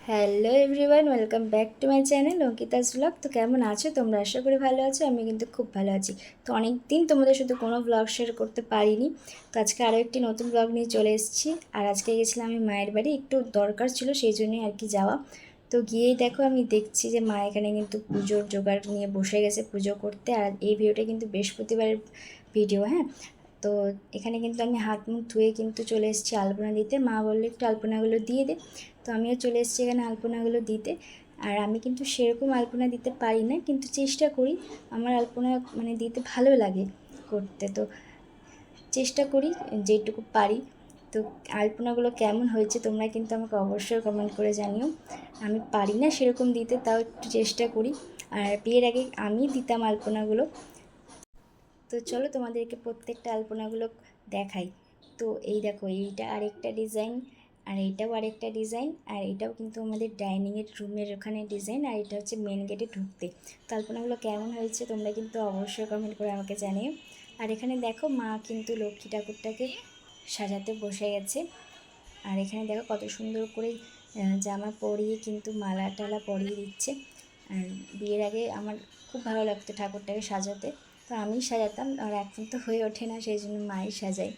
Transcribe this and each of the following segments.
Hello everyone, welcome back to my channel Ankita's blog. তো কেমন আছো তোমরা? আশা করি ভালো আছো। আমি কিন্তু খুব ভালো আছি। তো অনেক দিন তোমাদের সাথে কোনো ব্লগ শেয়ার করতে পারিনি, তো আজকে আরও একটি নতুন ব্লগ নিয়ে চলে এসেছি। আর আজকে গেছিলাম আমি মায়ের বাড়ি, একটু দরকার ছিল সেই জন্যই আর কি যাওয়া। তো গিয়েই দেখো আমি দেখছি যে মা এখানে কিন্তু পুজোর জোগাড় নিয়ে বসে গেছে পুজো করতে। আর এই ভিডিওটা কিন্তু বৃহস্পতিবারের ভিডিও, হ্যাঁ। তো এখানে কিন্তু আমি হাত মুখ ধুয়ে কিন্তু চলে এসেছি আলপনা দিতে। মা বললো একটু আলপনাগুলো দিয়ে দে, তো আমিও চলে এসেছি এখানে আলপনাগুলো দিতে। আর আমি কিন্তু সেরকম আলপনা দিতে পারি না, কিন্তু চেষ্টা করি। আমার আলপনা মানে দিতে ভালো লাগে করতে, তো চেষ্টা করি যেটুকু পারি। তো আলপনাগুলো কেমন হয়েছে তোমরা কিন্তু আমাকে অবশ্যই কমেন্ট করে জানিও। আমি পারি না সেরকম দিতে, তাও একটু চেষ্টা করি। আর বিয়ের আগে আমি দিতাম আলপনাগুলো। তো চলো তোমাদেরকে প্রত্যেকটা আলপনাগুলো দেখাই। তো এই দেখো, এইটা আরেকটা ডিজাইন, আর এইটাও আরেকটা ডিজাইন, আর এটাও কিন্তু আমাদের ডাইনিংয়ের রুমের ওখানে ডিজাইন, আর এটা হচ্ছে মেন গেটে ঢুকতে। তো আলপনাগুলো কেমন হয়েছে তোমরা কিন্তু অবশ্যই কমেন্ট করে আমাকে জানিও। আর এখানে দেখো মা কিন্তু লক্ষ্মী ঠাকুরটাকে সাজাতে বসে গেছে। আর এখানে দেখো কত সুন্দর করে জামা পরিয়ে কিন্তু মালা টালা পরিয়ে দিচ্ছে। আর বিয়ের আগে আমার খুব ভালো লাগতো ঠাকুরটাকে সাজাতে, তো আমি সাজাতাম। আর এখন তো হয়ে ওঠে না, সেই জন্য মাই সাজাই।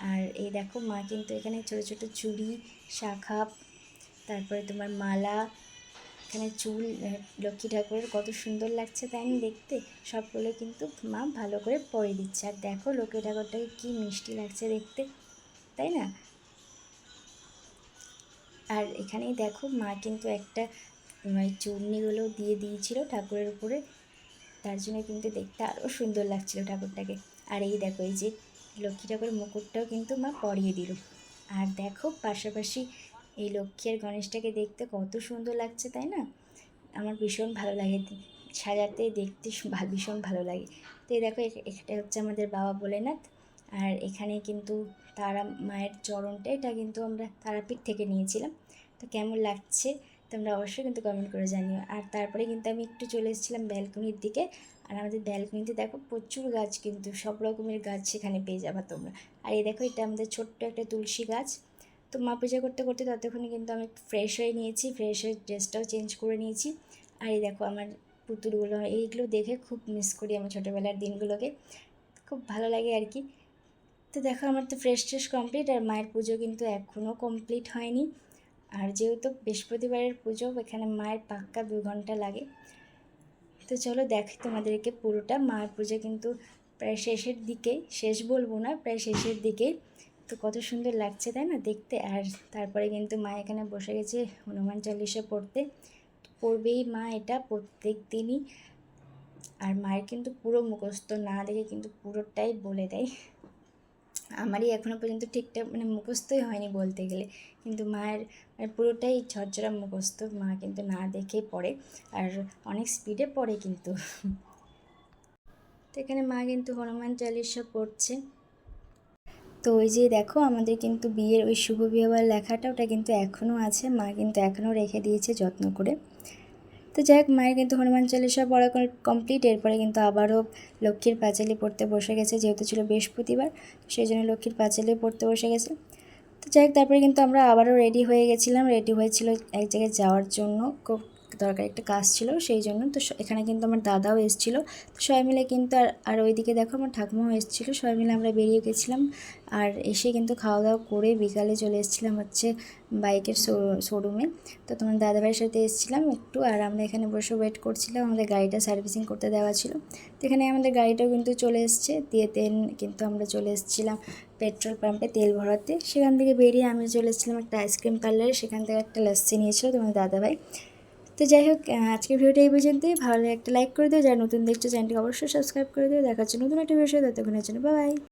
আর এই দেখো মা কিন্তু এখানে ছোটো ছোটো চুড়ি, শাখা, তারপরে তোমার মালা, এখানে চুল, লক্ষ্মী ঠাকুরের কত সুন্দর লাগছে তাই না দেখতে। সবগুলো কিন্তু মা ভালো করে পরিয়ে দিচ্ছে। আর দেখো লক্ষ্মী ঠাকুরটাকে কী মিষ্টি লাগছে দেখতে, তাই না? আর এখানেই দেখো মা কিন্তু একটা চূর্ণিগুলো দিয়ে দিয়েছিল ঠাকুরের উপরে, তার জন্য কিন্তু দেখতে আরও সুন্দর লাগছিল ঠাকুরটাকে। আর এই দেখো এই যে লক্ষ্মী ঠাকুরের মুকুটটাও কিন্তু মা পরিয়ে দিল। আর দেখো পাশাপাশি এই লক্ষ্মী আর গণেশটাকে দেখতে কত সুন্দর লাগছে তাই না? আমার ভীষণ ভালো লাগে সাজাতে, দেখতে ভীষণ ভালো লাগে। তো এই দেখো এটা হচ্ছে আমাদের বাবা ভোলেনাথ। আর এখানে কিন্তু তারা মায়ের চরণটা, এটা কিন্তু আমরা তারাপীঠ থেকে নিয়েছিলাম। তো কেমন লাগছে তোমরা অবশ্যই কিন্তু কমেন্ট করে জানিও। আর তারপরে কিন্তু আমি একটু চলে এসেছিলাম ব্যালকনির দিকে। আর আমাদের ব্যালকনিতে দেখো প্রচুর গাছ, কিন্তু সব রকমের গাছ সেখানে পেয়ে যাবে তোমরা। আর এই দেখো এটা আমাদের ছোট্ট একটা তুলসী গাছ। তো মা পূজা করতে করতে ততক্ষণে কিন্তু আমি ফ্রেশ হয়ে নিয়েছি, ফ্রেশ হয়ে ড্রেসটাও চেঞ্জ করে নিয়েছি। আর এই দেখো আমার পুতুলগুলো, এইগুলো দেখে খুব মিস করি আমার ছোটোবেলার দিনগুলোকে, খুব ভালো লাগে আর কি। তো দেখো আমার তো ফ্রেশ ট্রেশ কমপ্লিট, আর মায়ের পুজো কিন্তু এখনও কমপ্লিট হয়নি। আর যেহেতু বৃহস্পতিবারের পুজো, এখানে মায়ের পাক্কা 2 ঘন্টা লাগে। তো চলো দেখি তোমাদেরকে পুরোটা। মায়ের পুজো কিন্তু প্রায় শেষের দিকে, শেষ বলবো না, প্রায় শেষের দিকেই। তো কত সুন্দর লাগছে তাই না দেখতে। আর তারপরে কিন্তু মা এখানে বসে গেছে হনুমান চল্লিশা পড়তে। পড়বেই মা এটা প্রত্যেক দিনই। আর মায়ের কিন্তু পুরো মুখস্থ না দেখে কিন্তু পুরোটাই বলে দেয়। আমারই এখনও পর্যন্ত ঠিকঠাক মানে মুখস্থই হয়নি বলতে গেলে, কিন্তু মায়ের মানে পুরোটাই ঝরঝরা মুখস্থ। মা কিন্তু না দেখেই পড়ে, আর অনেক স্পিডে পড়ে কিন্তু। তো এখানে মা কিন্তু হনুমান চালিশা পড়ছে। তো ওই যে দেখো আমাদের কিন্তু বিয়ের ওই শুভ বিবাহ লেখাটা, ওটা কিন্তু এখনও আছে, মা কিন্তু এখনও রেখে দিয়েছে যত্ন করে। তো যাই হোক মায়ের কিন্তু হনুমান চালিশা পড়া কমপ্লিট। এরপরে কিন্তু আবারও লক্ষ্মীর পাঁচালি পড়তে বসে গেছে, যেহেতু ছিল বৃহস্পতিবার, সেই জন্য লক্ষ্মীর পাঁচালি পড়তে বসে গেছে। তো যাই হোক তারপরে কিন্তু আমরা আবারও রেডি হয়ে গেছিলাম, রেডি হয়েছিল এক জায়গায় যাওয়ার জন্য, খুব দরকার একটা কাজ ছিল সেই জন্য। তো এখানে কিন্তু আমার দাদাও এসেছিলো। তো সবাই মিলে কিন্তু আর ওইদিকে দেখো আমার ঠাকুমাও এসেছিলো, সবাই মিলে আমরা বেরিয়ে গেছিলাম। আর এসে কিন্তু খাওয়া দাওয়া করে বিকালে চলে এসেছিলাম হচ্ছে বাইকের শোরুমে। তো তোমার দাদাভাইয়ের সাথে এসেছিলাম একটু, আর আমরা এখানে বসে ওয়েট করছিলাম, আমাদের গাড়িটা সার্ভিসিং করতে দেওয়া ছিল। তো এখানে আমাদের গাড়িটাও কিন্তু চলে এসছে দিয়ে, তেল কিন্তু আমরা চলে এসেছিলাম পেট্রোল পাম্পে তেল ভরাতে। সেখান থেকে বেরিয়ে আমি চলে এসেছিলাম একটা আইসক্রিম পার্লারে, সেখান থেকে একটা লস্যি নিয়েছিল তোমার দাদাভাই। তো যাই হোক আজকের ভিডিওটা এই পর্যন্তই। ভালো একটা লাইক করে দিও, যারা নতুন দেখছো চ্যানেলটিকে অবশ্যই সাবস্ক্রাইব করে দিও। দেখার জন্য নতুন একটা ভিডিও, ততক্ষণের জন্য বাই বাই।